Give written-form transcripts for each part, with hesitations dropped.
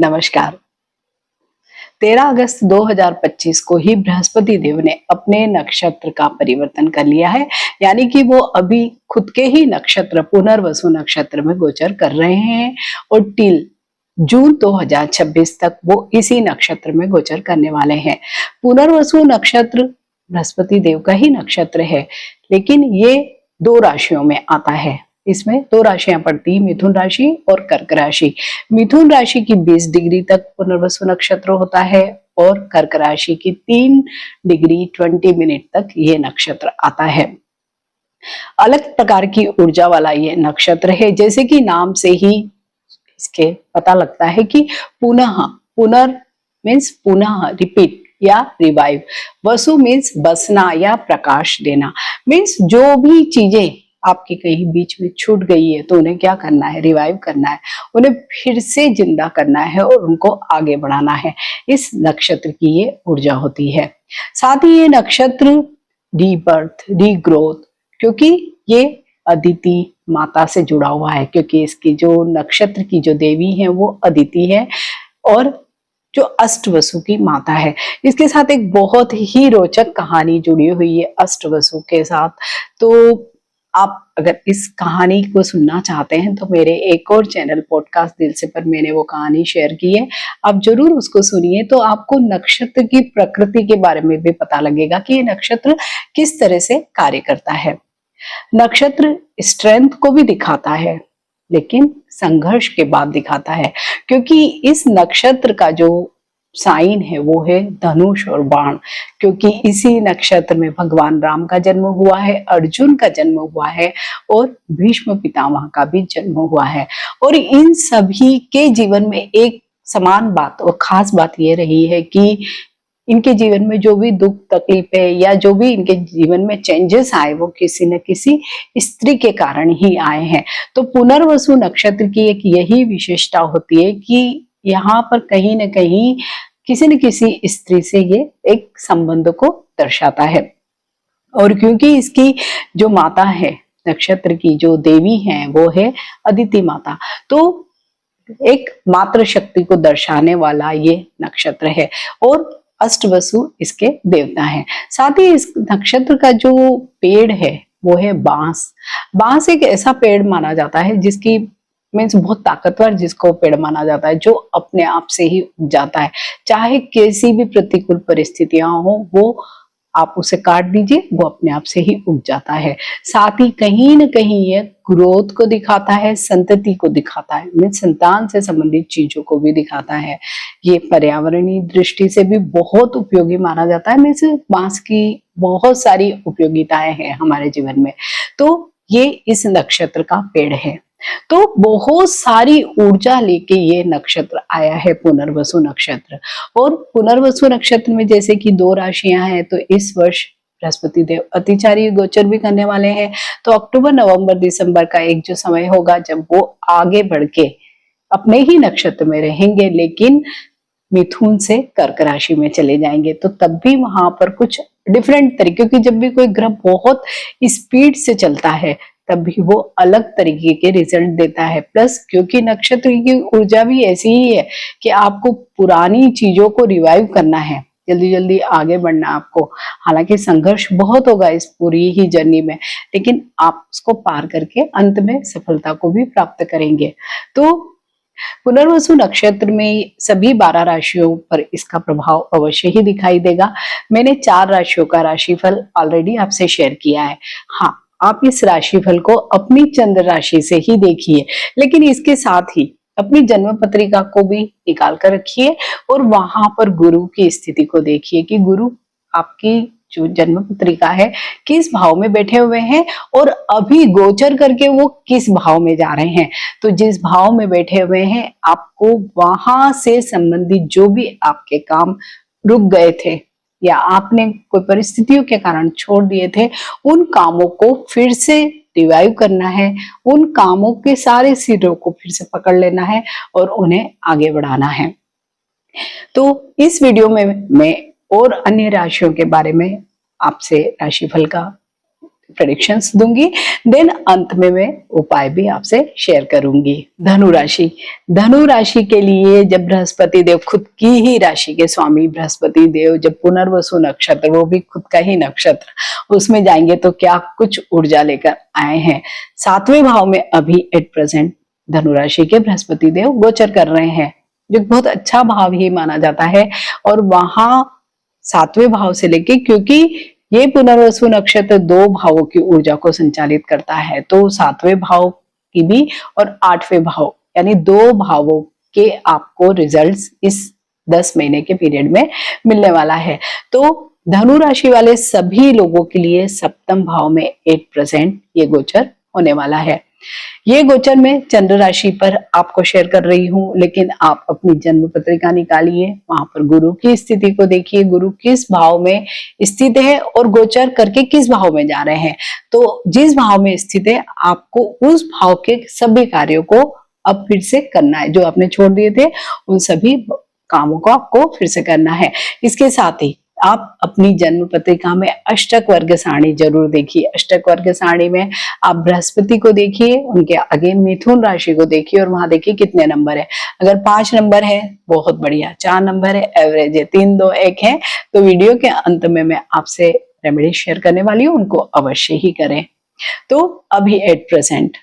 नमस्कार। 13 अगस्त 2025 को ही बृहस्पति देव ने अपने नक्षत्र का परिवर्तन कर लिया है, यानी कि वो अभी खुद के ही नक्षत्र पुनर्वसु नक्षत्र में गोचर कर रहे हैं और टिल जून 2026 तक वो इसी नक्षत्र में गोचर करने वाले हैं। पुनर्वसु नक्षत्र बृहस्पति देव का ही नक्षत्र है, लेकिन ये 2 राशियों में आता है। इसमें 2 राशियां पड़ती, मिथुन राशि और कर्क राशि। मिथुन राशि की 20 डिग्री तक पुनर्वसु नक्षत्र होता है और कर्क राशि की 3 डिग्री 20 मिनट तक ये नक्षत्र आता है। अलग प्रकार की ऊर्जा वाला ये नक्षत्र है, जैसे कि नाम से ही इसके पता लगता है कि पुनर मीन्स पुनः, रिपीट या रिवाइव। वसु मीन्स बसना या प्रकाश देना, मीन्स जो भी चीजें आपकी कहीं बीच में छूट गई है तो उन्हें क्या करना है, रिवाइव करना है, उन्हें फिर से जिंदा करना है और उनको आगे बढ़ाना है। इस नक्षत्र की ये ऊर्जा होती है। साथ ही ये नक्षत्र रीबर्थ, रीग्रोथ, क्योंकि ये अदिति माता से जुड़ा हुआ है, क्योंकि इसकी जो नक्षत्र की जो देवी है वो अदिति है और जो अष्टवसु की माता है। इसके साथ एक बहुत ही रोचक कहानी जुड़ी हुई है अष्टवसु के साथ। तो आप अगर इस कहानी को सुनना चाहते हैं तो मेरे एक और चैनल पॉडकास्ट दिल से पर मैंने वो कहानी शेयर की है, आप जरूर उसको सुनिए। तो आपको नक्षत्र की प्रकृति के बारे में भी पता लगेगा कि ये नक्षत्र किस तरह से कार्य करता है। नक्षत्र स्ट्रेंथ को भी दिखाता है, लेकिन संघर्ष के बाद दिखाता है, क्योंकि इस नक्षत्र का जो साइन है वो है धनुष और बाण, क्योंकि इसी नक्षत्र में भगवान राम का जन्म हुआ है, अर्जुन का जन्म हुआ है और भीष्म पितामह का भी जन्म हुआ है। और इन सभी के जीवन में एक समान बात और खास बात ये रही है कि इनके जीवन में जो भी दुख तकलीफ है या जो भी इनके जीवन में चेंजेस आए वो किसी न किसी स्त्री के कारण ही आए हैं। तो पुनर्वसु नक्षत्र की एक यही विशेषता होती है कि यहाँ पर कहीं न कहीं किसी न किसी स्त्री से ये एक संबंध को दर्शाता है। और क्योंकि इसकी जो माता है, नक्षत्र की जो देवी है वो है अदिति माता, तो एक मातृ शक्ति को दर्शाने वाला ये नक्षत्र है और अष्टवसु इसके देवता हैं। साथ ही इस नक्षत्र का जो पेड़ है वो है बांस। बांस एक ऐसा पेड़ माना जाता है जिसकी मीन्स बहुत ताकतवर, जिसको पेड़ माना जाता है जो अपने आप से ही उग जाता है, चाहे कैसी भी प्रतिकूल परिस्थितियां हो वो आप उसे काट दीजिए, वो अपने आप से ही उग जाता है। साथ ही कहीं न कहीं ये ग्रोथ को दिखाता है, संतति को दिखाता है, मीन्स संतान से संबंधित चीजों को भी दिखाता है। ये पर्यावरणीय दृष्टि से भी बहुत उपयोगी माना जाता है, मीन्स बांस की बहुत सारी उपयोगिताएं हैं हमारे जीवन में। तो ये इस नक्षत्र का पेड़ है। तो बहुत सारी ऊर्जा लेके ये नक्षत्र आया है पुनर्वसु नक्षत्र। और पुनर्वसु नक्षत्र में जैसे कि 2 राशियां हैं, तो इस वर्ष बृहस्पति देव अतिचारी गोचर भी करने वाले हैं। तो अक्टूबर नवंबर दिसंबर का एक जो समय होगा जब वो आगे बढ़ के अपने ही नक्षत्र में रहेंगे, लेकिन मिथुन से कर्क राशि में चले जाएंगे, तो तब भी वहां पर कुछ डिफरेंट तरीके, क्योंकि जब भी कोई ग्रह बहुत स्पीड से चलता है तब भी वो अलग तरीके के रिजल्ट देता है। प्लस क्योंकि नक्षत्र की ऊर्जा भी ऐसी ही है कि आपको पुरानी चीजों को रिवाइव करना है, जल्दी जल्दी आगे बढ़ना आपको। हालांकि संघर्ष बहुत होगा इस पूरी ही जर्नी में, लेकिन आप उसको पार करके अंत में सफलता को भी प्राप्त करेंगे। तो पुनर्वसु नक्षत्र में सभी 12 राशियों पर इसका प्रभाव अवश्य ही दिखाई देगा। मैंने 4 राशियों का राशिफल ऑलरेडी आपसे शेयर किया है। हाँ, आप इस राशिफल को अपनी चंद्र राशि से ही देखिए, लेकिन इसके साथ ही अपनी जन्म पत्रिका को भी निकाल कर रखिए और वहां पर गुरु की स्थिति को देखिए कि गुरु आपकी जो जन्म पत्रिका है किस भाव में बैठे हुए हैं और अभी गोचर करके वो किस भाव में जा रहे हैं। तो जिस भाव में बैठे हुए हैं, आपको वहां से संबंधित जो भी आपके काम रुक गए थे या आपने कोई परिस्थितियों के कारण छोड़ दिए थे, उन कामों को फिर से रिवाइव करना है, उन कामों के सारे सिरों को फिर से पकड़ लेना है और उन्हें आगे बढ़ाना है। तो इस वीडियो में मैं और अन्य राशियों के बारे में आपसे राशिफल का प्रेडिक्शंस दूंगी, देन अंत में मैं उपाय भी आपसे शेयर करूंगी। धनु राशि, धनु राशि के लिए जब बृहस्पति देव, खुद की ही राशि के स्वामी बृहस्पति देव जब पुनर्वसु नक्षत्र, वो भी खुद का ही नक्षत्र, उसमें जाएंगे तो क्या कुछ ऊर्जा लेकर आए हैं। 7वें भाव में अभी एट प्रेजेंट धनु राशि के बृहस्पति देव गोचर कर रहे हैं, जो बहुत अच्छा भाव ही माना जाता है। और वहां 7वें भाव से लेके, क्योंकि ये पुनर्वसु नक्षत्र 2 भावों की ऊर्जा को संचालित करता है, तो 7वें भाव की भी और 8वें भाव, यानी 2 भावों के आपको रिजल्ट्स इस 10 महीने के पीरियड में मिलने वाला है। तो धनु राशि वाले सभी लोगों के लिए सप्तम भाव में 8% ये गोचर होने वाला है। ये गोचर मैं चंद्र राशि पर आपको शेयर कर रही हूँ, लेकिन आप अपनी जन्म पत्रिका निकालिए, वहां पर गुरु की स्थिति को देखिए, गुरु किस भाव में स्थित है और गोचर करके किस भाव में जा रहे हैं। तो जिस भाव में स्थित है, आपको उस भाव के सभी कार्यों को अब फिर से करना है। जो आपने छोड़ दिए थे उन सभी कामों को आपको फिर से करना है। इसके साथ ही आप अपनी जन्म पत्रिका में अष्टक वर्ग सारणी जरूर देखिए। अष्टक वर्ग सारणी में आप बृहस्पति को देखिए, उनके आगे मिथुन राशि को देखिए और वहां देखिए कितने नंबर है। अगर 5 नंबर है बहुत बढ़िया, 4 नंबर है एवरेज है, 3, 2, 1 है तो वीडियो के अंत में मैं आपसे रेमेडी शेयर करने वाली हूँ, उनको अवश्य ही करें। तो अभी एट प्रेजेंट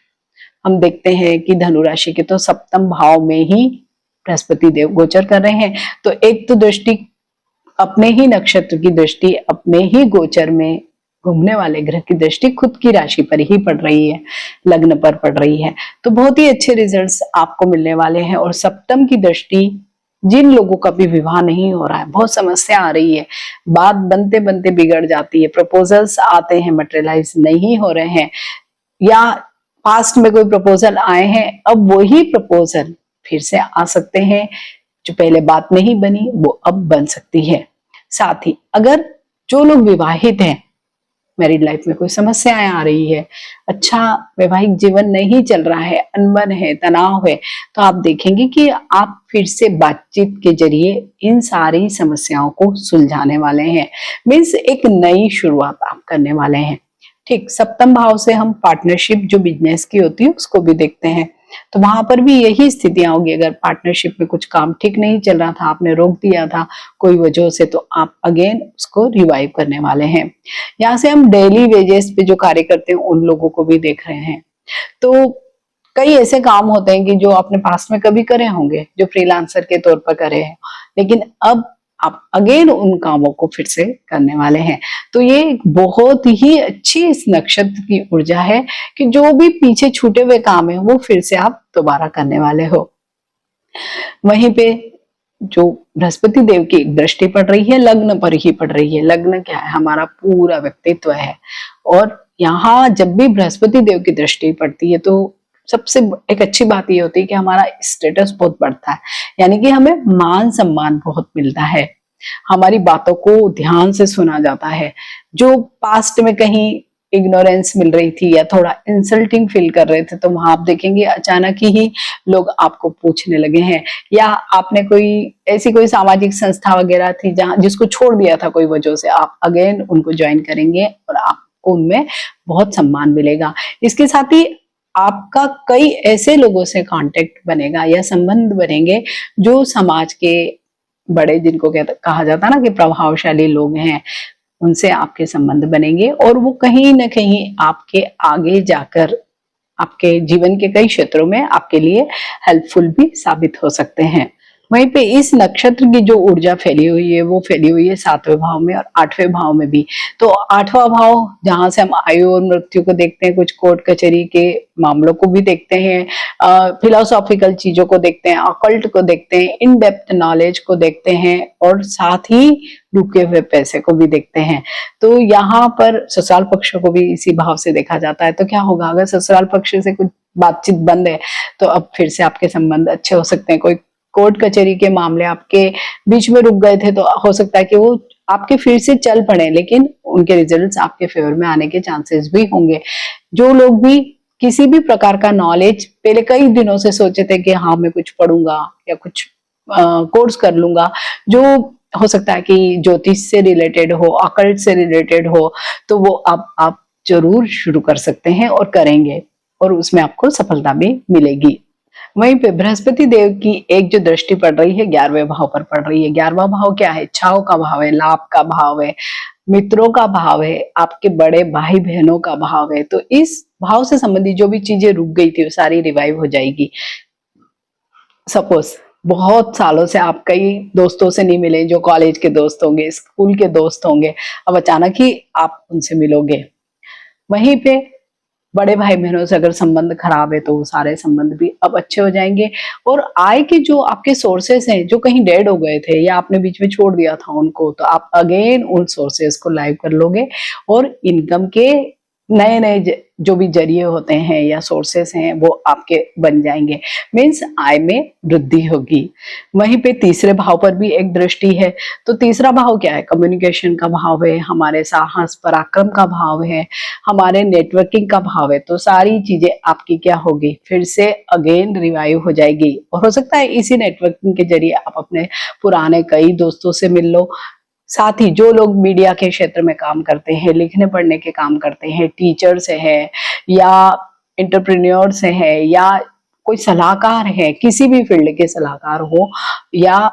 हम देखते हैं कि धनु राशि के तो सप्तम भाव में ही बृहस्पति देव गोचर कर रहे हैं। तो एक तो दृष्टि अपने ही नक्षत्र की दृष्टि, अपने ही गोचर में घूमने वाले ग्रह की दृष्टि खुद की राशि पर ही पड़ रही है, लग्न पर पड़ रही है, तो बहुत ही अच्छे रिजल्ट्स आपको मिलने वाले हैं। और सप्तम की दृष्टि, जिन लोगों का भी विवाह नहीं हो रहा है, बहुत समस्या आ रही है, बात बनते बनते बिगड़ जाती है, प्रपोजल्स आते हैं मटेरियलाइज नहीं हो रहे हैं, या पास्ट में कोई प्रपोजल आए हैं, अब वही प्रपोजल फिर से आ सकते हैं, जो पहले बात नहीं बनी वो अब बन सकती है। साथ ही अगर जो लोग विवाहित हैं, मैरिड लाइफ में कोई समस्याएं आ रही है, अच्छा वैवाहिक जीवन नहीं चल रहा है, अनबन है, तनाव है, तो आप देखेंगे कि आप फिर से बातचीत के जरिए इन सारी समस्याओं को सुलझाने वाले हैं। मीन्स एक नई शुरुआत आप करने वाले हैं। ठीक, सप्तम भाव से हम पार्टनरशिप जो बिजनेस की होती है उसको भी देखते हैं, तो वहां पर भी यही स्थितियां होगी। अगर पार्टनरशिप में कुछ काम ठीक नहीं चल रहा था, आपने रोक दिया था कोई वजह से, तो आप अगेन उसको रिवाइव करने वाले हैं। यहाँ से हम डेली वेजेस पे जो कार्य करते हैं उन लोगों को भी देख रहे हैं। तो कई ऐसे काम होते हैं कि जो आपने पास्ट में कभी करे होंगे, जो फ्रीलांसर के तौर पर करे हैं, लेकिन अब आप अगेन उन कामों को फिर से करने वाले हैं। तो ये एक बहुत ही अच्छी इस नक्षत्र की ऊर्जा है कि जो भी पीछे छूटे हुए काम है वो फिर से आप दोबारा करने वाले हो। वहीं पे जो बृहस्पति देव की दृष्टि पड़ रही है, लग्न पर ही पड़ रही है। लग्न क्या है? हमारा पूरा व्यक्तित्व है, और यहाँ जब भी बृहस्पति देव की दृष्टि पड़ती है तो सबसे एक अच्छी बात ये होती है कि हमारा स्टेटस बहुत बढ़ता है, यानी कि हमें मान सम्मान बहुत मिलता है, हमारी बातों को ध्यान से सुना जाता है। जो पास्ट में कहीं इग्नोरेंस मिल रही थी या थोड़ा इंसल्टिंग फील कर रहे थे, तो वहां आप देखेंगे अचानक ही लोग आपको पूछने लगे हैं, या आपने कोई ऐसी कोई सामाजिक संस्था वगैरह थी जहां जिसको छोड़ दिया था कोई वजह से, आप अगेन उनको ज्वाइन करेंगे और आपको उनमें बहुत सम्मान मिलेगा। इसके साथ ही आपका कई ऐसे लोगों से कांटेक्ट बनेगा या संबंध बनेंगे जो समाज के बड़े, जिनको कहा जाता है ना कि प्रभावशाली लोग हैं, उनसे आपके संबंध बनेंगे और वो कहीं ना कहीं आपके आगे जाकर आपके जीवन के कई क्षेत्रों में आपके लिए हेल्पफुल भी साबित हो सकते हैं। वहीं पे इस नक्षत्र की जो ऊर्जा फैली हुई है वो फैली हुई है 7वें भाव में और 8वें भाव में भी। तो 8वां भाव जहां से हम आयु और मृत्यु को देखते हैं, कुछ कोर्ट कचहरी के मामलों को भी देखते हैं, फिलोसॉफिकल चीजों को देखते हैं, अकल्ट को देखते हैं, इन डेप्थ नॉलेज को देखते हैं, और साथ ही रुके हुए पैसे को भी देखते हैं। तो यहाँ पर ससुराल पक्ष को भी इसी भाव से देखा जाता है। तो क्या होगा, अगर ससुराल पक्ष से कुछ बातचीत बंद है तो अब फिर से आपके संबंध अच्छे हो सकते हैं। कोई कोर्ट कचहरी के मामले आपके बीच में रुक गए थे तो हो सकता है कि वो आपके फिर से चल पड़े, लेकिन उनके रिजल्ट्स आपके फेवर में आने के चांसेस भी होंगे। जो लोग भी किसी भी प्रकार का नॉलेज पहले कई दिनों से सोचे थे कि हाँ मैं कुछ पढ़ूंगा या कुछ कोर्स कर लूंगा, जो हो सकता है कि ज्योतिष से रिलेटेड हो, अकल्ट से रिलेटेड हो, तो वो अब आप जरूर शुरू कर सकते हैं और करेंगे, और उसमें आपको सफलता भी मिलेगी। वहीं पे बृहस्पति देव की एक जो दृष्टि पड़ रही है 11वें भाव पर पड़ रही है। 11वां भाव क्या है? इच्छाओं का भाव है, लाभ का भाव है, मित्रों का भाव है, आपके बड़े भाई बहनों का भाव है। तो इस भाव से संबंधित जो भी चीजें रुक गई थी वो सारी रिवाइव हो जाएगी। सपोज बहुत सालों से आप कई दोस्तों से नहीं मिले, जो कॉलेज के दोस्त होंगे, स्कूल के दोस्त होंगे, अब अचानक ही आप उनसे मिलोगे। वहीं पे बड़े भाई बहनों से अगर संबंध खराब है तो वो सारे संबंध भी अब अच्छे हो जाएंगे। और आय के जो आपके सोर्सेस हैं जो कहीं डेड हो गए थे या आपने बीच में छोड़ दिया था उनको, तो आप अगेन उन सोर्सेस को लाइव कर लोगे और इनकम के नए नए जो भी जरिए होते हैं या सोर्सेस हैं वो आपके बन जाएंगे। मीन्स आय में वृद्धि होगी। वहीं पे तीसरे भाव पर भी एक दृष्टि है। तो तीसरा भाव क्या है? कम्युनिकेशन का भाव है, हमारे साहस पराक्रम का भाव है, हमारे नेटवर्किंग का भाव है। तो सारी चीजें आपकी क्या होगी? फिर से अगेन रिवाइव हो जाएगी। और हो सकता है इसी नेटवर्किंग के जरिए आप अपने पुराने कई दोस्तों से मिल लो। साथ ही जो लोग मीडिया के क्षेत्र में काम करते हैं, लिखने पढ़ने के काम करते हैं, टीचर्स हैं या एंटरप्रेन्योर्स हैं या कोई सलाहकार है, किसी भी फील्ड के सलाहकार हो या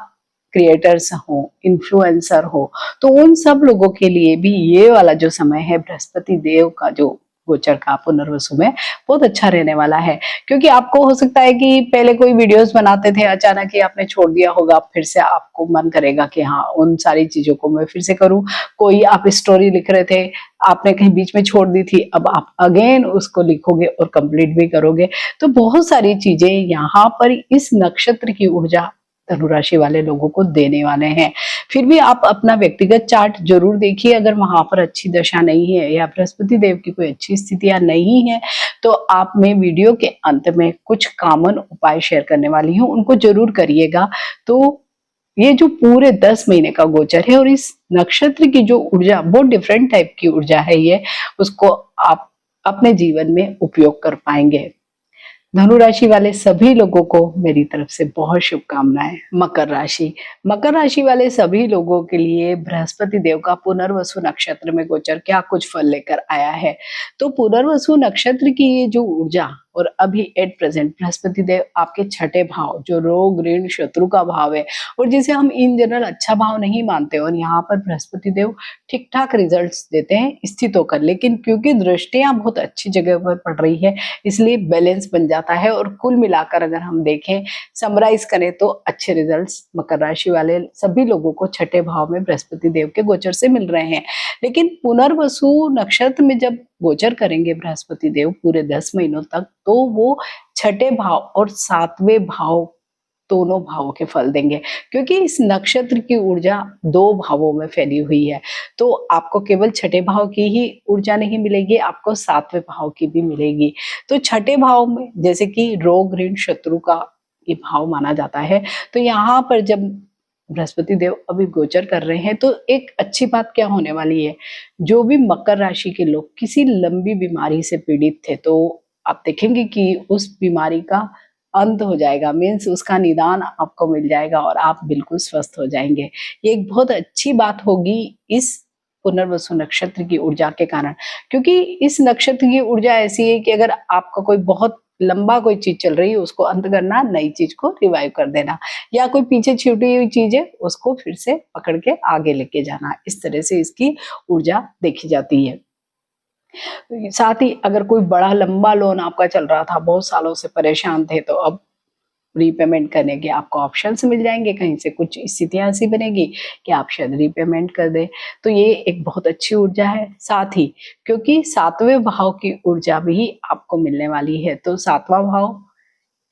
क्रिएटर्स हो, इन्फ्लुएंसर हो, तो उन सब लोगों के लिए भी ये वाला जो समय है बृहस्पति देव का जो गोचर का पुनर्वसु में बहुत अच्छा रहने वाला है। क्योंकि आपको हो सकता है कि पहले कोई वीडियोस बनाते थे, अचानक ही आपने छोड़ दिया होगा, फिर से आपको मन करेगा कि हाँ उन सारी चीजों को मैं फिर से करूं। कोई आप स्टोरी लिख रहे थे, आपने कहीं बीच में छोड़ दी थी, अब आप अगेन उसको लिखोगे और कंप्लीट भी करोगे। तो बहुत सारी चीजें यहाँ पर इस नक्षत्र की ऊर्जा धनु राशि वाले लोगों को देने वाले हैं। फिर भी आप अपना व्यक्तिगत चार्ट जरूर देखिए। अगर वहां पर अच्छी दशा नहीं है या बृहस्पति देव की कोई अच्छी स्थितियां नहीं है, तो आप मैं वीडियो के अंत में कुछ कॉमन उपाय शेयर करने वाली हूँ, उनको जरूर करिएगा। तो ये जो पूरे 10 महीने का गोचर है और इस नक्षत्र की जो ऊर्जा बहुत डिफरेंट टाइप की ऊर्जा है, ये उसको आप अपने जीवन में उपयोग कर पाएंगे। धनु राशि वाले सभी लोगों को मेरी तरफ से बहुत शुभकामनाएं। मकर राशि, मकर राशि वाले सभी लोगों के लिए बृहस्पति देव का पुनर्वसु नक्षत्र में गोचर क्या कुछ फल लेकर आया है। तो पुनर्वसु नक्षत्र की ये जो ऊर्जा और अभी एट प्रेजेंट बृहस्पति देव आपके छठे भाव जो रोग ऋण शत्रु का भाव है और जिसे हम इन जनरल अच्छा भाव नहीं मानते, और यहाँ पर बृहस्पति देव ठीक ठाक रिजल्ट्स देते हैं स्थित होकर, लेकिन क्योंकि दृष्टियां बहुत अच्छी जगह पर पड़ रही है इसलिए बैलेंस बन जाता है। और कुल मिलाकर अगर हम देखें, समराइज करें, तो अच्छे रिजल्ट्स मकर राशि वाले सभी लोगों को छठे भाव में बृहस्पति देव के गोचर से मिल रहे हैं। लेकिन पुनर्वसु नक्षत्र में जब गोचर करेंगे बृहस्पति देव पूरे 10 महीनों तक, तो वो छठे भाव और सातवें भाव दोनों भावों के फल देंगे। क्योंकि इस नक्षत्र की ऊर्जा दो भावों में फैली हुई है, तो आपको केवल छठे भाव की ही ऊर्जा नहीं मिलेगी, आपको सातवें भाव की भी मिलेगी। तो छठे भाव में जैसे कि रोग ऋण शत्रु का ये भाव माना जाता है, तो यहाँ पर जब बृहस्पति देव अभी गोचर कर रहे हैं तो एक अच्छी बात क्या होने वाली है, जो भी मकर राशि के लोग किसी लंबी बीमारी से पीड़ित थे, तो आप देखेंगे कि उस बीमारी का अंत हो जाएगा। मीन्स उसका निदान आपको मिल जाएगा और आप बिल्कुल स्वस्थ हो जाएंगे। ये एक बहुत अच्छी बात होगी इस पुनर्वसु नक्षत्र की ऊर्जा के कारण। क्योंकि इस नक्षत्र की ऊर्जा ऐसी है कि अगर आपका कोई बहुत लंबा कोई चीज चल रही है उसको अंत करना, नई चीज को रिवाइव कर देना, या कोई पीछे छूटी हुई चीज है उसको फिर से पकड़ के आगे लेके जाना, इस तरह से इसकी ऊर्जा देखी जाती है। साथ ही अगर कोई बड़ा लंबा लोन आपका चल रहा था, बहुत सालों से परेशान थे, तो अब रीपेमेंट करने के आपको ऑप्शंस मिल जाएंगे। कहीं से कुछ स्थितियां ऐसी बनेगी कि आप शायद रीपेमेंट कर दें, तो ये एक बहुत अच्छी ऊर्जा है। साथ ही क्योंकि सातवें भाव की ऊर्जा भी आपको मिलने वाली है, तो सातवां भाव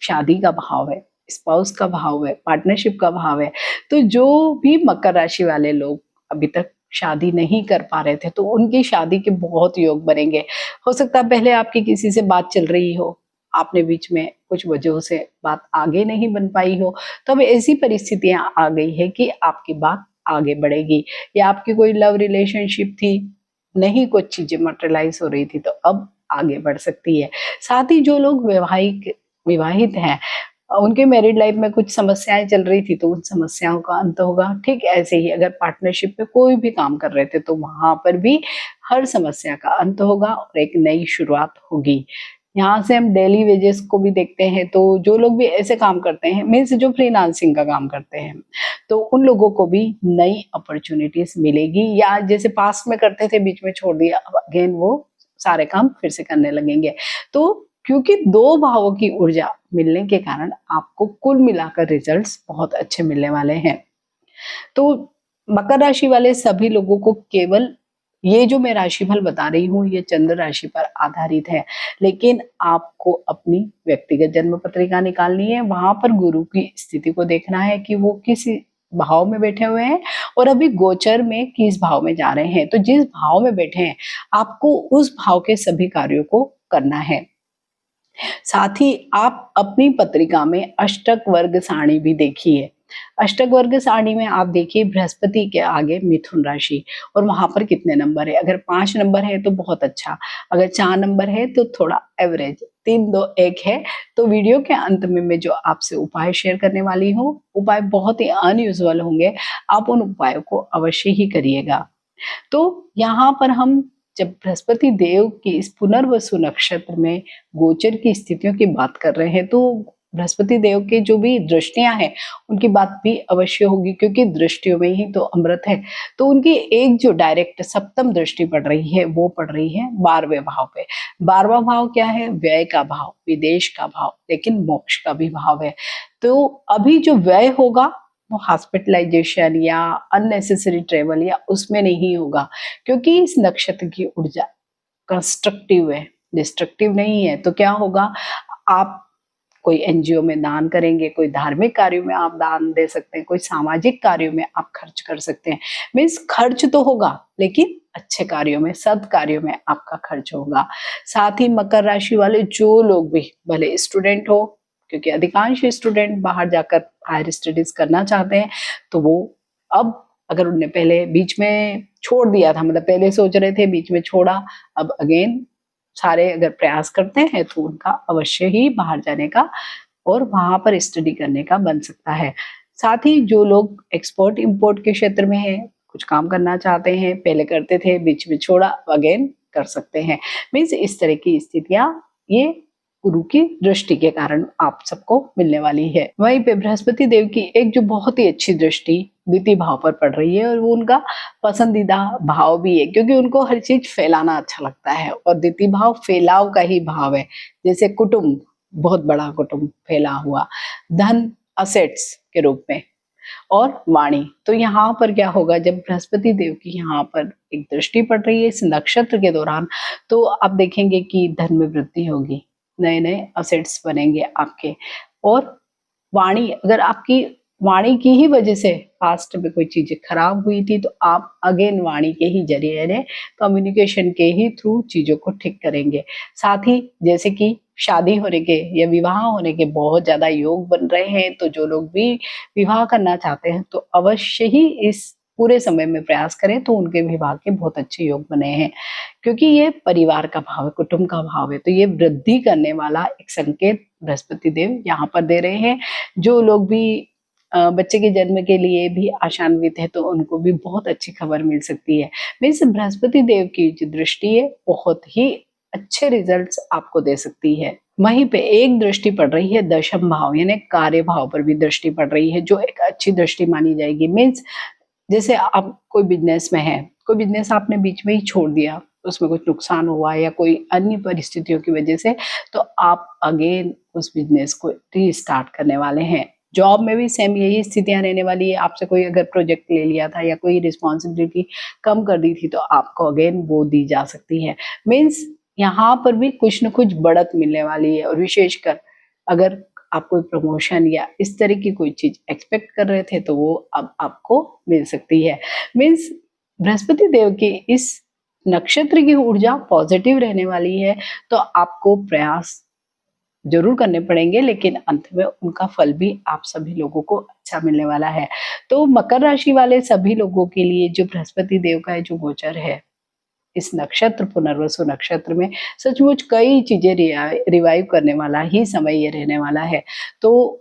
शादी का भाव है, स्पाउस का भाव है, पार्टनरशिप का भाव है। तो जो भी मकर राशि वाले लोग अभी तक शादी नहीं कर पा रहे थे, तो उनकी शादी के बहुत योग बनेंगे। हो सकता है पहले आपकी किसी से बात चल रही हो, आपने बीच में कुछ वजहों से बात आगे नहीं बन पाई हो, तो अब ऐसी परिस्थितियां आ गई है कि आपकी बात आगे बढ़ेगी। या आपकी कोई लव रिलेशनशिप थी, नहीं कुछ चीजें मटेरियलाइज हो रही थी, तो अब आगे बढ़ सकती है। साथ ही जो लोग विवाहित हैं, उनके मैरिड लाइफ में कुछ समस्याएं चल रही थी तो उन समस्याओं का अंत होगा। ठीक ऐसे ही अगर पार्टनरशिप में कोई भी काम कर रहे थे तो वहां पर भी हर समस्या का अंत होगा और एक नई शुरुआत होगी। यहाँ से हम डेली वेजेस को भी देखते हैं तो जो लोग भी ऐसे काम करते हैं, मीन्स जो फ्रीलांसिंग का काम करते हैं, तो उन लोगों को भी नई अपॉर्चुनिटीज मिलेगी, या जैसे पास्ट में करते थे बीच में छोड़ दिया, अब अगेन वो सारे काम फिर से करने लगेंगे। तो क्योंकि दो भावों की ऊर्जा मिलने के कारण आपको कुल मिलाकर रिजल्ट्स बहुत अच्छे मिलने वाले हैं। तो मकर राशि वाले सभी लोगों को केवल ये जो मैं राशिफल बता रही हूँ ये चंद्र राशि पर आधारित है, लेकिन आपको अपनी व्यक्तिगत जन्म पत्रिका निकालनी है। वहां पर गुरु की स्थिति को देखना है कि वो किस भाव में बैठे हुए हैं और अभी गोचर में किस भाव में जा रहे हैं। तो जिस भाव में बैठे हैं आपको उस भाव के सभी कार्यों को करना है। साथ ही आप अपनी पत्रिका में अष्टक वर्ग सारणी भी देखिए। अष्टक वर्ग सारणी में आप देखिए बृहस्पति के आगे मिथुन राशि और वहां पर कितने नंबर है। अगर 5 नंबर है तो बहुत अच्छा, अगर 4 नंबर है तो थोड़ा एवरेज, 3 2 1 है। तो वीडियो के अंत में मैं जो आपसे उपाय शेयर करने वाली हूँ, उपाय बहुत ही अनयूजुअल होंगे, आप उन उपायों को अवश्य ही करिएगा। तो यहाँ पर हम जब बृहस्पति देव की इस पुनर्वसु नक्षत्र में गोचर की स्थितियों की बात कर रहे हैं तो बृहस्पति देव के जो भी दृष्टियां हैं उनकी बात भी अवश्य होगी, क्योंकि दृष्टियों में ही तो अमृत है। तो उनकी एक जो डायरेक्ट सप्तम दृष्टि पड़ रही है वो पड़ रही है 12वें भाव पे। 12वां भाव क्या है? व्यय का भाव, विदेश का भाव, लेकिन मोक्ष का भी भाव है। तो अभी जो व्यय होगा वो हॉस्पिटलाइजेशन या अननेसेसरी ट्रेवल या उसमें नहीं होगा, क्योंकि इस नक्षत्र की ऊर्जा कंस्ट्रक्टिव है, डिस्ट्रक्टिव नहीं है। तो क्या होगा, आप कोई एनजीओ में दान करेंगे, कोई धार्मिक कार्यों में आप दान दे सकते हैं, कोई सामाजिक कार्यों में आप खर्च कर सकते हैं। मीन्स खर्च तो होगा लेकिन अच्छे कार्यों में, सद कार्यों में आपका खर्च होगा। साथ ही मकर राशि वाले जो लोग भी, भले स्टूडेंट हो, क्योंकि अधिकांश स्टूडेंट बाहर जाकर हायर स्टडीज करना चाहते हैं, तो वो अब अगर उनने पहले बीच में छोड़ दिया था, मतलब पहले सोच रहे थे बीच में छोड़ा, अब अगेन सारे अगर प्रयास करते हैं तो उनका अवश्य ही बाहर जाने का और वहां पर स्टडी करने का बन सकता है। साथ ही जो लोग एक्सपोर्ट इंपोर्ट के क्षेत्र में हैं, कुछ काम करना चाहते हैं, पहले करते थे बीच में छोड़ा, अगेन कर सकते हैं। मीन्स इस तरह की स्थितियां ये गुरु की दृष्टि के कारण आप सबको मिलने वाली है। वहीं पे बृहस्पति देव की एक जो बहुत ही अच्छी दृष्टि द्वितीय भाव पर पड़ रही है और वो उनका पसंदीदा भाव भी है, क्योंकि उनको हर चीज फैलाना अच्छा लगता है और द्वितीय भाव फैलाव का ही भाव है। जैसे कुटुंब, बहुत बड़ा कुटुंब फैला हुआ, धन असेट्स के रूप में, और वाणी। तो यहाँ पर क्या होगा, जब बृहस्पति देव की यहाँ पर एक दृष्टि पड़ रही है इस नक्षत्र के दौरान, तो आप देखेंगे कि धन में वृद्धि होगी, नए नए असेट्स बनेंगे आपके। और वाणी, अगर आपकी वाणी की ही वजह से पास्ट में कोई चीजें खराब हुई थी तो आप अगेन वाणी के ही जरिए कम्युनिकेशन के ही थ्रू चीजों को ठीक करेंगे। साथ ही जैसे कि शादी होने के या विवाह होने के बहुत ज्यादा योग बन रहे हैं, तो जो लोग भी विवाह करना चाहते हैं तो अवश्य ही इस पूरे समय में प्रयास करें, तो उनके विवाह के बहुत अच्छे योग बने हैं, क्योंकि ये परिवार का भाव है, कुटुंब का भाव है। तो ये वृद्धि करने वाला एक संकेत बृहस्पति देव यहाँ पर दे रहे हैं। जो लोग भी बच्चे के जन्म के लिए भी आशान्वित है तो उनको भी बहुत अच्छी खबर मिल सकती है। मीन्स बृहस्पति देव की जो दृष्टि है बहुत ही अच्छे रिजल्ट्स आपको दे सकती है। वहीं पे एक दृष्टि पड़ रही है दशम भाव यानी कार्य भाव पर भी दृष्टि पड़ रही है, जो एक अच्छी दृष्टि मानी जाएगी। मीन्स जैसे आप कोई बिजनेस में है, कोई बिजनेस आपने बीच में ही छोड़ दिया, उसमें कुछ नुकसान हुआ या कोई अन्य परिस्थितियों की वजह से, तो आप अगेन उस बिजनेस को रीस्टार्ट करने वाले हैं। जॉब में भी सेम यही स्थितियां रहने वाली है। आपसे कोई अगर प्रोजेक्ट ले लिया था या कोई रिस्पॉन्सिबिलिटी कम कर दी थी तो आपको अगेन वो दी जा सकती है। मीन्स यहाँ पर भी कुछ न कुछ बढ़त मिलने वाली है, और विशेषकर अगर आप कोई प्रमोशन या इस तरह की कोई चीज एक्सपेक्ट कर रहे थे तो वो अब आपको मिल सकती है। मीन्स बृहस्पति देव की इस नक्षत्र की ऊर्जा पॉजिटिव रहने वाली है, तो आपको प्रयास जरूर करने पड़ेंगे, लेकिन अंत में उनका फल भी आप सभी लोगों को अच्छा मिलने वाला है। तो मकर राशि वाले सभी लोगों के लिए जो बृहस्पति देव का जो गोचर है इस नक्षत्र पुनर्वसु नक्षत्र में सचमुच कई चीजें रिवाइव करने वाला ही समय ये रहने वाला है। तो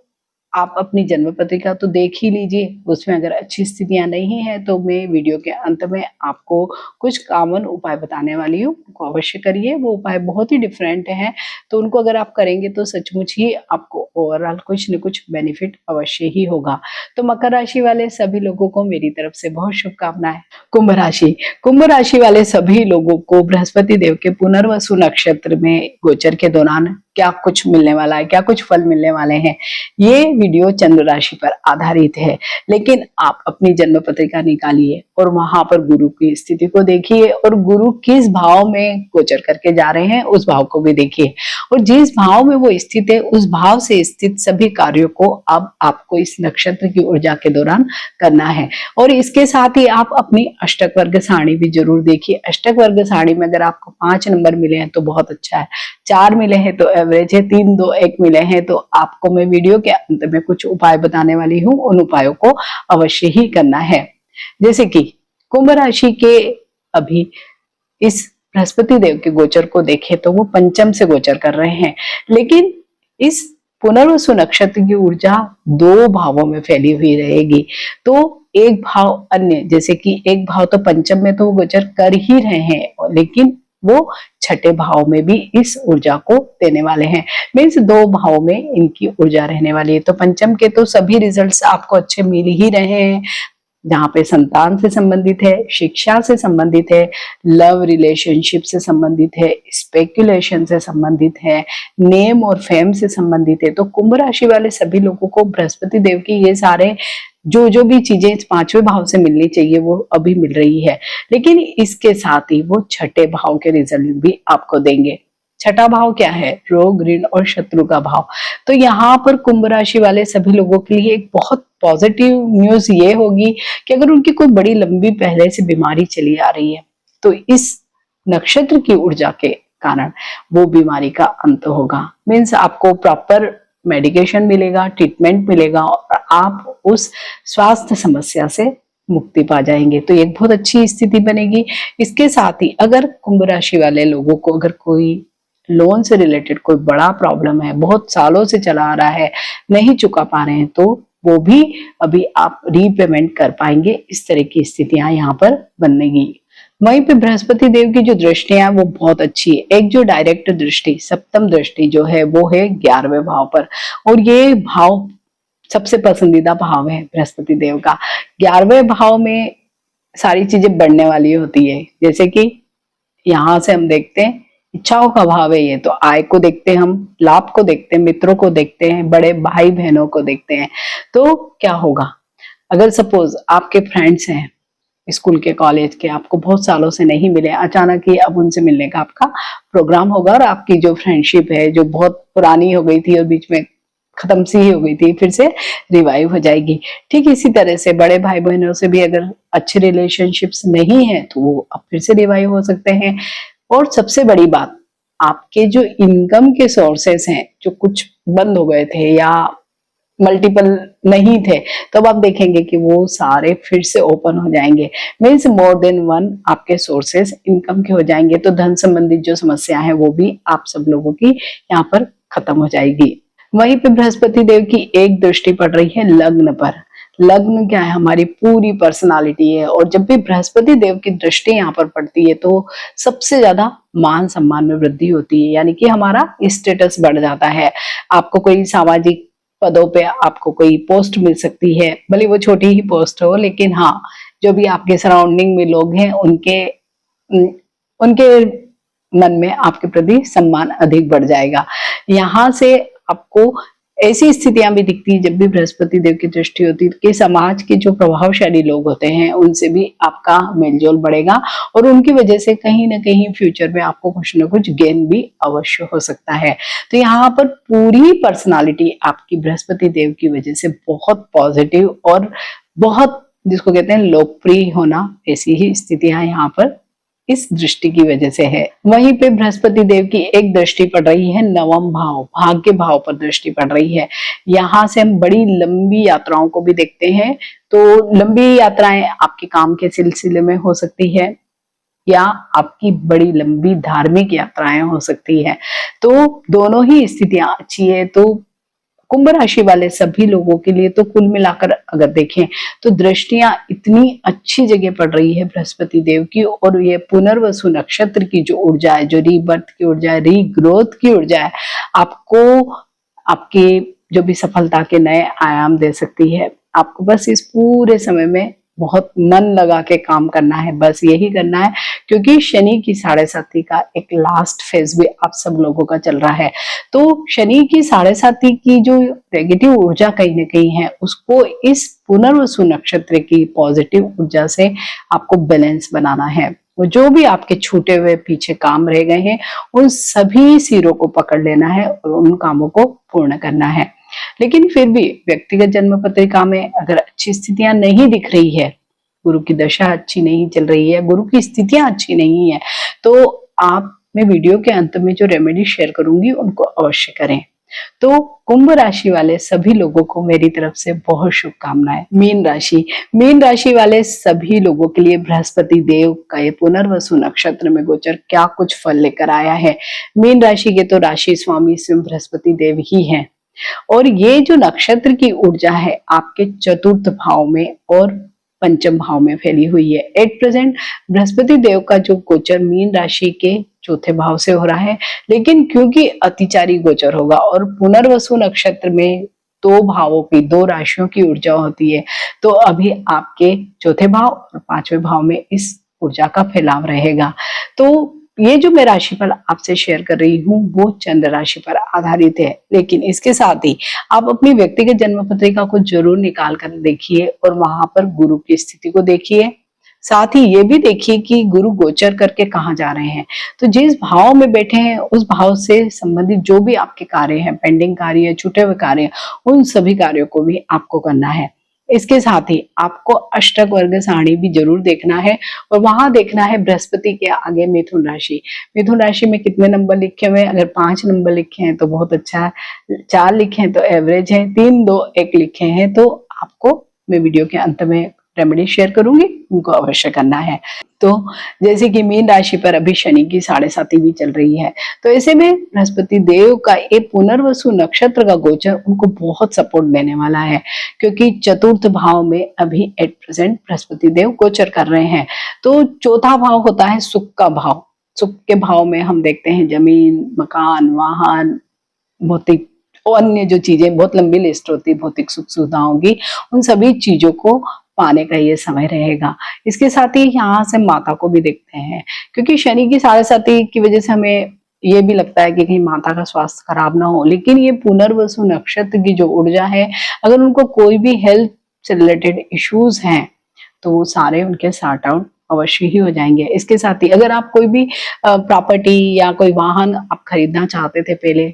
आप अपनी जन्म पत्रिका तो देख ही लीजिए, उसमें अगर अच्छी स्थितियां नहीं है तो मैं वीडियो के अंत में आपको कुछ कॉमन उपाय बताने वाली हूँ, उनको अवश्य करिए। वो उपाय बहुत ही डिफरेंट हैं, तो उनको अगर आप करेंगे तो सचमुच ही आपको ओवरऑल कुछ न कुछ बेनिफिट अवश्य ही होगा। तो मकर राशि वाले सभी लोगों को मेरी तरफ से बहुत शुभकामनाएं। कुंभ राशि वाले सभी लोगों को बृहस्पति देव के पुनर्वसु नक्षत्र में गोचर के दौरान क्या कुछ मिलने वाला है, क्या कुछ फल मिलने वाले हैं, ये वीडियो चंद्र राशि पर आधारित है। लेकिन आप अपनी जन्म पत्रिका निकालिए और वहां पर गुरु की स्थिति को देखिए और गुरु किस भाव में गोचर करके जा रहे हैं उस भाव को भी देखिए, और जिस भाव में वो स्थित है उस भाव से स्थित सभी कार्यों को अब आपको इस नक्षत्र की ऊर्जा के दौरान करना है। और इसके साथ ही आप अपनी अष्टक वर्ग सारणी भी जरूर देखिए। अष्टक वर्ग सारणी में अगर आपको 5 नंबर मिले हैं तो बहुत अच्छा है, 4 मिले हैं तो एवरेज है, 3, 2, 1 मिले हैं तो आपको मैं वीडियो के अंत में कुछ उपाय बताने वाली हूँ, उन उपायों को अवश्य ही करना है। जैसे कि कुंभ राशि के अभी इस बृहस्पति देव के गोचर को देखें तो वो पंचम से गोचर कर रहे हैं, लेकिन इस पुनर्वसु नक्षत्र की ऊर्जा 2 भावों में फैली हुई रहेगी। तो एक भाव अन्य, जैसे कि एक भाव तो पंचम में तो वो गोचर कर ही रहे हैं, लेकिन वो छठे भाव में भी इस ऊर्जा को देने वाले हैं। मीन्स 2 भाव में इनकी ऊर्जा रहने वाली है। तो पंचम के तो सभी रिजल्ट्स आपको अच्छे मिल ही रहे हैं, जहाँ पे संतान से संबंधित है, शिक्षा से संबंधित है, लव रिलेशनशिप से संबंधित है, स्पेकुलेशन से संबंधित है, नेम और फेम से संबंधित है। तो कुंभ राशि वाले सभी लोगों को बृहस्पति देव की ये सारे जो भी चीजें इस 5वें भाव से मिलनी चाहिए वो अभी मिल रही है, लेकिन इसके साथ ही वो छठे भाव के रिजल्ट भी आपको देंगे। छठा भाव क्या है? रोग, ऋण और शत्रु का भाव। तो यहाँ पर कुंभ राशि वाले सभी लोगों के लिए एक बहुत पॉजिटिव न्यूज ये होगी कि अगर उनकी कोई बड़ी लंबी पहले से बीमारी चली आ रही है तो इस नक्षत्र की ऊर्जा के कारण वो बीमारी का अंत होगा। मीन्स आपको प्रॉपर मेडिकेशन मिलेगा, ट्रीटमेंट मिलेगा और आप उस स्वास्थ्य समस्या से मुक्ति पा जाएंगे। तो एक बहुत अच्छी स्थिति बनेगी। इसके साथ ही अगर कुंभ राशि वाले लोगों को अगर कोई लोन से रिलेटेड कोई बड़ा प्रॉब्लम है, बहुत सालों से चला आ रहा है, नहीं चुका पा रहे हैं, तो वो भी अभी आप रीपेमेंट कर पाएंगे। इस तरह की स्थितियां यहाँ पर बनेगी। वहीं पे बृहस्पति देव की जो दृष्टियां वो बहुत अच्छी है। एक जो डायरेक्ट दृष्टि, सप्तम दृष्टि जो है वो है 11वें भाव पर, और ये भाव सबसे पसंदीदा भाव है बृहस्पति देव का। 11वें भाव में सारी चीजें बढ़ने वाली होती है। जैसे कि यहाँ से हम देखते हैं इच्छाओं का भाव है ये, तो आय को देखते हैं, हम लाभ को देखते हैं, मित्रों को देखते हैं, बड़े भाई बहनों को देखते हैं। तो क्या होगा अगर सपोज आपके फ्रेंड्स हैं स्कूल के, कॉलेज के, आपको बहुत सालों से नहीं मिले, अचानक ही अब उनसे मिलने का आपका प्रोग्राम होगा और आपकी जो फ्रेंडशिप है जो बहुत पुरानी हो गई थी और बीच में खत्म सी ही हो गई थी, फिर से रिवाइव हो जाएगी। ठीक इसी तरह से बड़े भाई बहनों से भी अगर अच्छे रिलेशनशिप्स नहीं है तो वो अब फिर से रिवाइव हो सकते हैं। और सबसे बड़ी बात, आपके जो इनकम के सोर्सेस हैं जो कुछ बंद हो गए थे या मल्टीपल नहीं थे, तो अब आप देखेंगे कि वो सारे फिर से ओपन हो जाएंगे। मीन्स मोर देन वन आपके सोर्सेस इनकम के हो जाएंगे। तो धन संबंधित जो समस्या है वो भी आप सब लोगों की यहाँ पर खत्म हो जाएगी। वहीं पे बृहस्पति देव की एक दृष्टि पड़ रही है लग्न पर। लग्न क्या है? हमारी पूरी पर्सनालिटी है, और जब भी बृहस्पति देव की दृष्टि यहाँ पर पड़ती है तो सबसे ज्यादा मान सम्मान में वृद्धि होती है, यानी कि हमारा स्टेटस बढ़ जाता है। आपको कोई सामाजिक पदों पे आपको कोई पोस्ट मिल सकती है, भले वो छोटी ही पोस्ट हो, लेकिन हाँ जो भी आपके सराउंडिंग में लोग हैं उनके उनके मन में आपके प्रति सम्मान अधिक बढ़ जाएगा। यहाँ से आपको ऐसी स्थितियां भी दिखती है जब भी बृहस्पति देव की दृष्टि होती है कि समाज के जो प्रभावशाली लोग होते हैं उनसे भी आपका मेलजोल बढ़ेगा, और उनकी वजह से कहीं ना कहीं फ्यूचर में आपको कुछ ना कुछ गेन भी अवश्य हो सकता है। तो यहाँ पर पूरी पर्सनालिटी आपकी बृहस्पति देव की वजह से बहुत पॉजिटिव और बहुत, जिसको कहते हैं लोकप्रिय होना, ऐसी ही स्थितियां यहाँ पर इस दृष्टि की वजह से है। वहीं पे बृहस्पति देव की एक दृष्टि पड़ रही है नवम भाव, भाग्य भाव पर दृष्टि पड़ रही है। यहाँ से हम बड़ी लंबी यात्राओं को भी देखते हैं। तो लंबी यात्राएं आपके काम के सिलसिले में हो सकती है, या आपकी बड़ी लंबी धार्मिक यात्राएं हो सकती है। तो दोनों ही स्थितियां अच्छी है। तो कुंभ राशि वाले सभी लोगों के लिए तो कुल मिलाकर अगर देखें तो दृष्टियां इतनी अच्छी जगह पड़ रही है बृहस्पति देव की, और ये पुनर्वसु नक्षत्र की जो ऊर्जा है, जो रीबर्थ की ऊर्जा है, रीग्रोथ की ऊर्जा है, आपको आपके जो भी सफलता के नए आयाम दे सकती है। आपको बस इस पूरे समय में बहुत मन लगा के काम करना है, बस यही करना है, क्योंकि शनि की 7.5 का एक लास्ट फेज भी आप सब लोगों का चल रहा है। तो शनि की 7.5 की जो नेगेटिव ऊर्जा कहीं ना कहीं है, उसको इस पुनर्वसु नक्षत्र की पॉजिटिव ऊर्जा से आपको बैलेंस बनाना है। वो जो भी आपके छूटे हुए पीछे काम रह गए हैं, उन सभी सिरों को पकड़ लेना है और उन कामों को पूर्ण करना है। लेकिन फिर भी व्यक्तिगत जन्म पत्रिका में अगर अच्छी स्थितियां नहीं दिख रही है, गुरु की दशा अच्छी नहीं चल रही है, गुरु की स्थितियां अच्छी नहीं है, तो आप मैं वीडियो के अंत में जो रेमेडी शेयर करूंगी उनको अवश्य करें। तो कुंभ राशि वाले सभी लोगों को मेरी तरफ से बहुत शुभकामनाएं। मीन राशि वाले सभी लोगों के लिए बृहस्पति देव का ये पुनर्वसु नक्षत्र में गोचर क्या कुछ फल लेकर आया है। मीन राशि के तो राशि स्वामी स्वयं बृहस्पति देव ही हैं, और ये जो नक्षत्र की ऊर्जा है आपके चतुर्थ भाव में और पंचम भाव में फैली हुई है। एट प्रेजेंट बृहस्पति देव का जो गोचर मीन राशि के चौथे भाव से हो रहा है, लेकिन क्योंकि अतिचारी गोचर होगा और पुनर्वसु नक्षत्र में दो भावों की, दो राशियों की ऊर्जा होती है, तो अभी आपके चौथे भाव और पांचवें भाव में इस ऊर्जा का फैलाव रहेगा। तो ये जो मैं राशिफल आपसे शेयर कर रही हूँ वो चंद्र राशि पर आधारित है, लेकिन इसके साथ ही आप अपनी व्यक्तिगत जन्म पत्रिका को जरूर निकाल कर देखिए और वहां पर गुरु की स्थिति को देखिए। साथ ही ये भी देखिए कि गुरु गोचर करके कहाँ जा रहे हैं। तो जिस भाव में बैठे हैं उस भाव से संबंधित जो भी आपके कार्य हैं, पेंडिंग कार्य, छूटे हुए कार्य, उन सभी कार्यों को भी आपको करना है। इसके साथ ही आपको अष्टक वर्ग सारणी भी जरूर देखना है, और वहां देखना है बृहस्पति के आगे मिथुन राशि। मिथुन राशि में कितने नंबर लिखे हुए हैं? अगर 5 नंबर लिखे हैं तो बहुत अच्छा है, 4 लिखे हैं तो एवरेज है, 3, 2, 1 लिखे हैं तो आपको मैं वीडियो के अंत में रेमेडी शेयर करूंगी, उनको अवश्य करना है। तो जैसे कि मीन राशि पर अभी शनि की 7.5 भी चल रही है, तो ऐसे में बृहस्पति देव का ये पुनर्वसु नक्षत्र का गोचर उनको बहुत सपोर्ट देने वाला है, क्योंकि चतुर्थ भाव में अभी एट प्रेजेंट बृहस्पति देव गोचर कर रहे हैं। तो चौथा भाव होता है सुख का भाव। सुख के भाव में हम देखते हैं जमीन, मकान, वाहन, भौतिक और अन्य जो चीजें, बहुत लंबी लिस्ट होती है भौतिक सुख सुविधाओं की, उन सभी चीजों को पाने का ये समय रहेगा। इसके साथ ही यहाँ से माता को भी देखते हैं, क्योंकि शनि की 7.5 की वजह से हमें ये भी लगता है कि कहीं माता का स्वास्थ्य खराब ना हो, लेकिन ये पुनर्वसु नक्षत्र की जो ऊर्जा है, अगर उनको कोई भी हेल्थ से रिलेटेड इश्यूज हैं तो वो सारे उनके सॉर्ट आउट अवश्य ही हो जाएंगे। इसके साथ ही अगर आप कोई भी प्रॉपर्टी या कोई वाहन आप खरीदना चाहते थे, पहले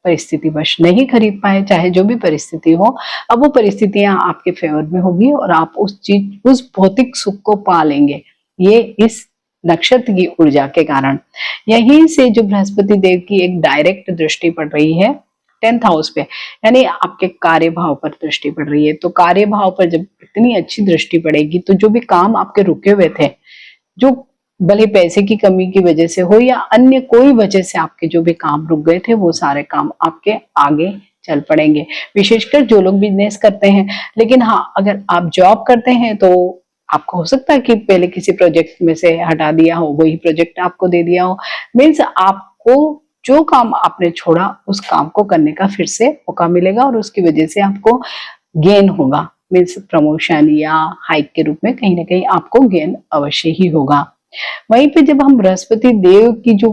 परिस्थितिवश नहीं खरीद पाए, चाहे जो भी परिस्थिति हो, अब वो परिस्थितियां आपके फेवर में होगी और आप उस भौतिक सुख को पा लेंगे, ये इस नक्षत्र की ऊर्जा के कारण। यहीं से जो बृहस्पति देव की एक डायरेक्ट दृष्टि पड़ रही है 10th हाउस पे, यानी आपके कार्य भाव पर दृष्टि पड़ रही है। तो कार्य भाव पर जब इतनी अच्छी दृष्टि पड़ेगी तो जो भी काम आपके रुके हुए थे, जो भले पैसे की कमी की वजह से हो या अन्य कोई वजह से आपके जो भी काम रुक गए थे, वो सारे काम आपके आगे चल पड़ेंगे। विशेषकर जो लोग बिजनेस करते हैं। लेकिन हाँ, अगर आप जॉब करते हैं तो आपको हो सकता है कि पहले किसी प्रोजेक्ट में से हटा दिया हो, वही प्रोजेक्ट आपको दे दिया हो। मीन्स आपको जो काम आपने छोड़ा उस काम को करने का फिर से मौका मिलेगा और उसकी वजह से आपको गेन होगा। मीन्स प्रमोशन या हाइक के रूप में कहीं ना कहीं आपको गेन अवश्य ही होगा। वहीं पे जब हम बृहस्पति देव की जो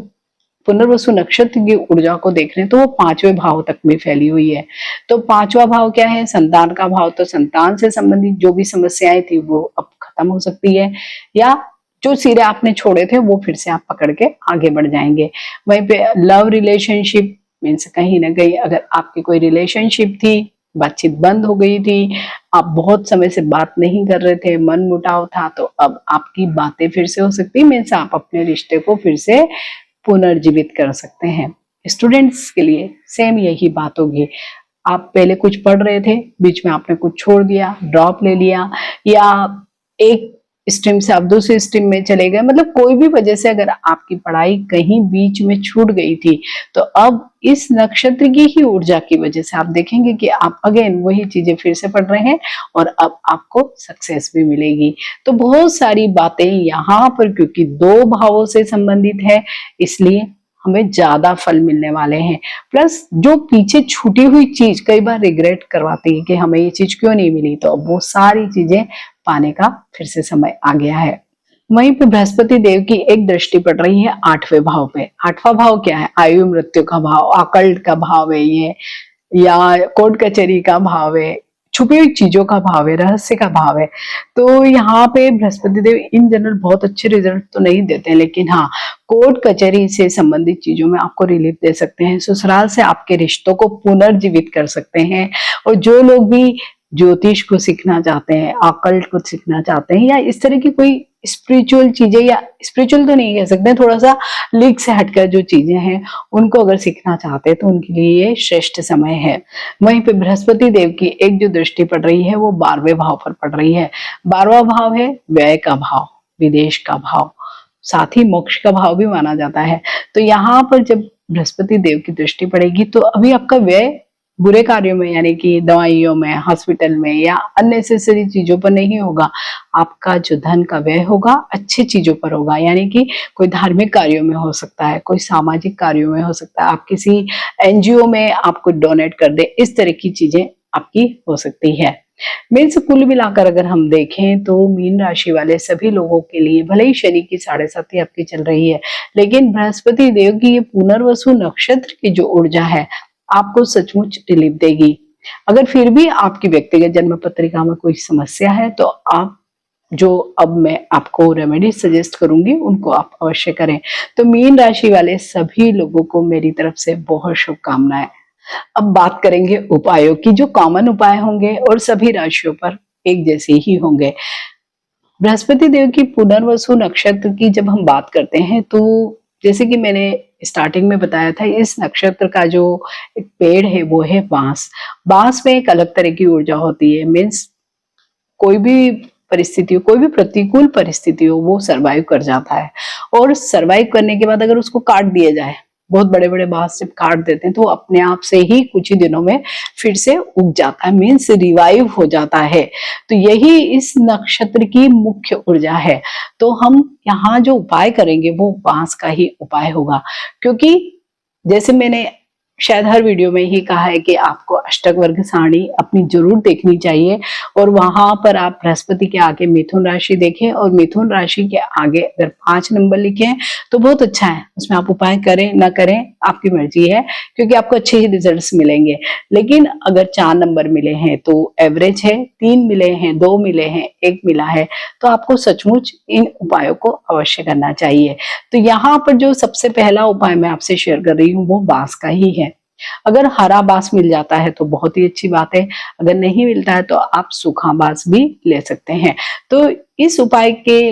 पुनर्वसु नक्षत्र की ऊर्जा को देख रहे हैं तो वो 5वें भाव तक में फैली हुई है। तो 5वां भाव क्या है? संतान का भाव। तो संतान से संबंधित जो भी समस्याएं थी वो अब खत्म हो सकती है, या जो सिरे आपने छोड़े थे वो फिर से आप पकड़ के आगे बढ़ जाएंगे। वहीं पे लव रिलेशनशिप मीन्स कहीं ना कहीं अगर आपकी कोई रिलेशनशिप थी, बातचीत बंद हो गई थी, आप बहुत समय से बात नहीं कर रहे थे, मन मुटाव था, तो अब आपकी बातें फिर से हो सकती है। मीन्स आप अपने रिश्ते को फिर से पुनर्जीवित कर सकते हैं। स्टूडेंट्स के लिए सेम यही बात होगी। आप पहले कुछ पढ़ रहे थे, बीच में आपने कुछ छोड़ दिया, ड्रॉप ले लिया, या एक स्ट्रीम से आप दूसरी स्ट्रीम में चले गए, मतलब कोई भी वजह से अगर आपकी पढ़ाई कहीं बीच में छूट गई थी, तो अब इस नक्षत्र की ही ऊर्जा की वजह से आप देखेंगे कि आप अगेन वही चीजें फिर से पढ़ रहे हैं और अब आपको सक्सेस भी मिलेगी। तो बहुत सारी बातें यहाँ पर क्योंकि 2 भावों से संबंधित है, इसलिए हमें ज्यादा फल मिलने वाले हैं। प्लस जो पीछे छूटी हुई चीज कई बार रिग्रेट करवाती है कि हमें ये चीज क्यों नहीं मिली, तो अब वो सारी चीजें पाने का फिर से समय आ गया है। वहीं पे बृहस्पति देव की एक दृष्टि पड़ रही है 8वें भाव पे। 8वां भाव क्या है? आयु मृत्यु का भाव, अकल्ट का भाव है ये, या कोर्ट कचहरी का भाव है, छुपी हुई चीजों का भाव है, रहस्य का भाव है। तो यहाँ पे बृहस्पति देव इन जनरल बहुत अच्छे रिजल्ट तो नहीं देते हैं, लेकिन हाँ, कोर्ट कचहरी से संबंधित चीजों में आपको रिलीफ दे सकते हैं। ससुराल से आपके रिश्तों को पुनर्जीवित कर सकते हैं। और जो लोग भी ज्योतिष को सीखना चाहते हैं, अकल्ट को सीखना चाहते हैं, या इस तरह की कोई स्पिरिचुअल चीजें, या स्पिरिचुअल तो नहीं कह सकते, थोड़ा सा लीग से हटकर जो चीजें हैं उनको अगर सीखना चाहते हैं तो उनके लिए ये श्रेष्ठ समय है। वहीं पे बृहस्पति देव की एक जो दृष्टि पड़ रही है वो 12वें भाव पर पड़ रही है। 12वां भाव है व्यय का भाव, विदेश का भाव, साथ ही मोक्ष का भाव भी माना जाता है। तो यहाँ पर जब बृहस्पति देव की दृष्टि पड़ेगी तो अभी आपका व्यय बुरे कार्यों में, यानी कि दवाइयों में, हॉस्पिटल में या अननेसेसरी चीजों पर नहीं होगा। आपका जो धन का व्यय होगा अच्छी चीजों पर होगा, यानी कि कोई धार्मिक कार्यों में हो सकता है, कोई सामाजिक कार्यों में हो सकता है, आप किसी एनजीओ में आपको डोनेट कर दे, इस तरह की चीजें आपकी हो सकती है। मीन्स कुल मिलाकर अगर हम देखें तो मीन राशि वाले सभी लोगों के लिए भले ही शनि की 7.5 आपकी चल रही है, लेकिन बृहस्पति देव की ये पुनर्वसु नक्षत्र की जो ऊर्जा है आपको सचमुच रिलीफ देगी। अगर फिर भी आपकी व्यक्तिगत जन्म पत्रिका में कोई समस्या है तो आप जो अब मैं आपको रेमेडी सजेस्ट करूंगी उनको आप अवश्य करें। तो मीन राशि वाले सभी लोगों को मेरी तरफ से बहुत शुभकामनाएं। अब बात करेंगे उपायों की, जो कॉमन उपाय होंगे और सभी राशियों पर एक जैसे ही होंगे। बृहस्पति देव की पुनर्वसु नक्षत्र की जब हम बात करते हैं तो जैसे कि मैंने स्टार्टिंग में बताया था, इस नक्षत्र का जो एक पेड़ है वो है बांस। बांस में एक अलग तरह की ऊर्जा होती है। मीन्स कोई भी परिस्थिति, कोई भी प्रतिकूल परिस्थिति हो, वो सरवाइव कर जाता है। और सरवाइव करने के बाद अगर उसको काट दिया जाए, बहुत बड़े बड़े बांस जब काट देते हैं तो वो अपने आप से ही कुछ ही दिनों में फिर से उग जाता है, मीन्स रिवाइव हो जाता है। तो यही इस नक्षत्र की मुख्य ऊर्जा है। तो हम यहाँ जो उपाय करेंगे वो बांस का ही उपाय होगा, क्योंकि जैसे मैंने शायद हर वीडियो में ही कहा है कि आपको अष्टक वर्ग सारणी अपनी जरूर देखनी चाहिए। और वहां पर आप बृहस्पति के आगे मिथुन राशि देखें और मिथुन राशि के आगे अगर 5 नंबर लिखे तो बहुत अच्छा है। उसमें आप उपाय करें ना करें आपकी मर्जी है, क्योंकि आपको अच्छे ही रिजल्ट्स मिलेंगे। लेकिन अगर 4 नंबर मिले हैं तो एवरेज है, 3 मिले हैं, 2 मिले हैं, 1 मिला है, तो आपको सचमुच इन उपायों को अवश्य करना चाहिए। तो यहाँ पर जो सबसे पहला उपाय मैं आपसे शेयर कर रही हूँ वो बांस का ही है। अगर हरा बांस मिल जाता है तो बहुत ही अच्छी बात है, अगर नहीं मिलता है तो आप सूखा बांस भी ले सकते हैं। तो इस उपाय के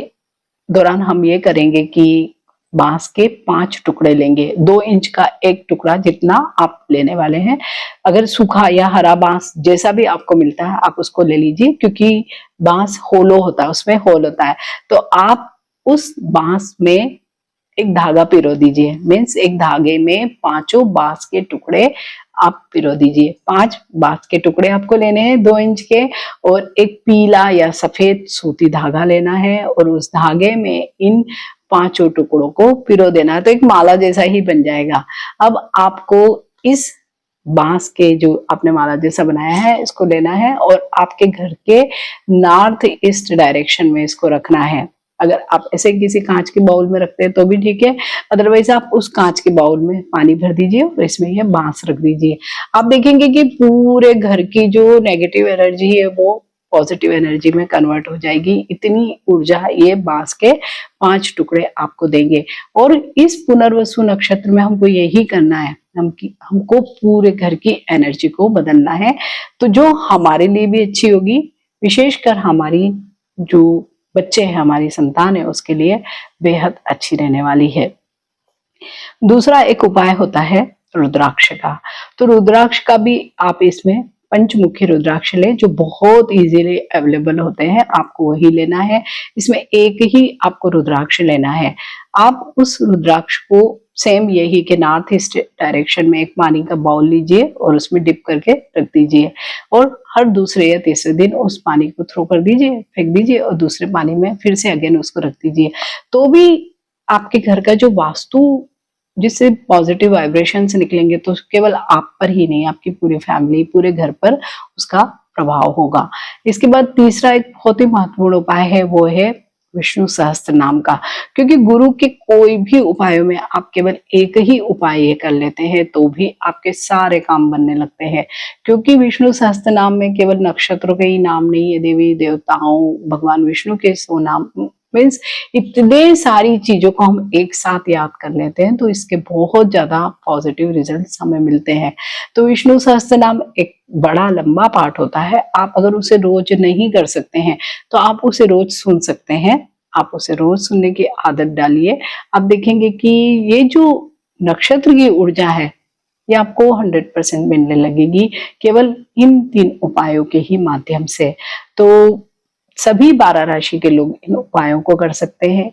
दौरान हम ये करेंगे कि बांस के 5 टुकड़े लेंगे, 2 इंच का एक टुकड़ा जितना आप लेने वाले हैं। अगर सूखा या हरा बांस जैसा भी आपको मिलता है आप उसको ले लीजिए, क्योंकि बांस होलो होता है, उसमें होल होता है। तो आप उस बांस में एक धागा पिरो दीजिए। मीन्स एक धागे में 5 बांस के टुकड़े आप पिरो दीजिए। 5 बांस के टुकड़े आपको लेने हैं 2 इंच के, और एक पीला या सफेद सूती धागा लेना है और उस धागे में इन 5 टुकड़ों को पिरो देना है, तो एक माला जैसा ही बन जाएगा। अब आपको इस बांस के जो आपने माला जैसा बनाया है इसको लेना है और आपके घर के नॉर्थ ईस्ट डायरेक्शन में इसको रखना है। अगर आप ऐसे किसी कांच के बाउल में रखते हैं तो भी ठीक है, अदरवाइज आप उस कांच के बाउल में पानी भर दीजिए और इसमें ये बांस रख दीजिए। आप देखेंगे कि पूरे घर की जो नेगेटिव एनर्जी है वो पॉजिटिव एनर्जी में कन्वर्ट हो जाएगी। इतनी ऊर्जा ये बांस के 5 टुकड़े आपको देंगे। और इस पुनर्वसु नक्षत्र में हमको यही करना है, हमको पूरे घर की एनर्जी को बदलना है, तो जो हमारे लिए भी अच्छी होगी, विशेषकर हमारी जो बच्चे हैं, हमारी संतान है, उसके लिए बेहद अच्छी रहने वाली है। दूसरा एक उपाय होता है रुद्राक्ष का। तो रुद्राक्ष का भी आप इसमें पंचमुखी रुद्राक्ष लें जो बहुत इजीली अवेलेबल होते हैं, आपको वही लेना है। इसमें एक ही आपको रुद्राक्ष लेना है। आप उस रुद्राक्ष को सेम यही कि नॉर्थ ईस्ट डायरेक्शन में एक पानी का बाउल लीजिए और उसमें डिप करके रख दीजिए और हर दूसरे या तीसरे दिन उस पानी को थ्रो कर दीजिए, फेंक दीजिए और दूसरे पानी में फिर से अगेन उसको रख दीजिए। तो भी आपके घर का जो वास्तु जिससे पॉजिटिव वाइब्रेशंस निकलेंगे तो केवल आप पर ही नहीं, आपकी पूरी फैमिली, पूरे घर पर उसका प्रभाव होगा। इसके बाद तीसरा एक बहुत ही महत्वपूर्ण उपाय है, वो है विष्णु सहस्त्र नाम का। क्योंकि गुरु के कोई भी उपायों में आप केवल एक ही उपाय ये कर लेते हैं तो भी आपके सारे काम बनने लगते हैं। क्योंकि विष्णु सहस्त्र नाम में केवल नक्षत्रों के ही नाम नहीं है, देवी देवताओं, भगवान विष्णु के 100 नाम, मीन्स इतने सारी चीजों को हम एक साथ याद कर लेते हैं तो इसके बहुत ज्यादा पॉजिटिव रिजल्ट्स हमें मिलते हैं। तो विष्णु सहस्त्र नाम एक बड़ा लंबा पाठ होता है। आप अगर उसे रोज नहीं कर सकते हैं तो आप उसे रोज सुन सकते हैं। आप उसे रोज सुनने की आदत डालिए। आप देखेंगे कि ये जो नक्षत्र की ऊर्जा है ये आपको 100% मिलने लगेगी केवल इन 3 उपायों के ही माध्यम से। तो सभी 12 राशि के लोग इन उपायों को कर सकते हैं।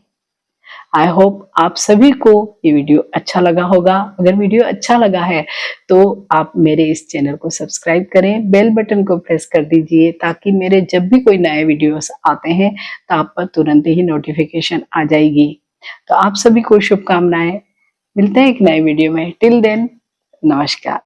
आई होप आप सभी को ये वीडियो अच्छा लगा होगा। अगर वीडियो अच्छा लगा है तो आप मेरे इस चैनल को सब्सक्राइब करें, बेल बटन को प्रेस कर दीजिए ताकि मेरे जब भी कोई नए वीडियोस आते हैं तो आप पर तुरंत ही नोटिफिकेशन आ जाएगी। तो आप सभी को शुभकामनाएं। मिलते हैं एक नए वीडियो में। टिल देन, नमस्कार।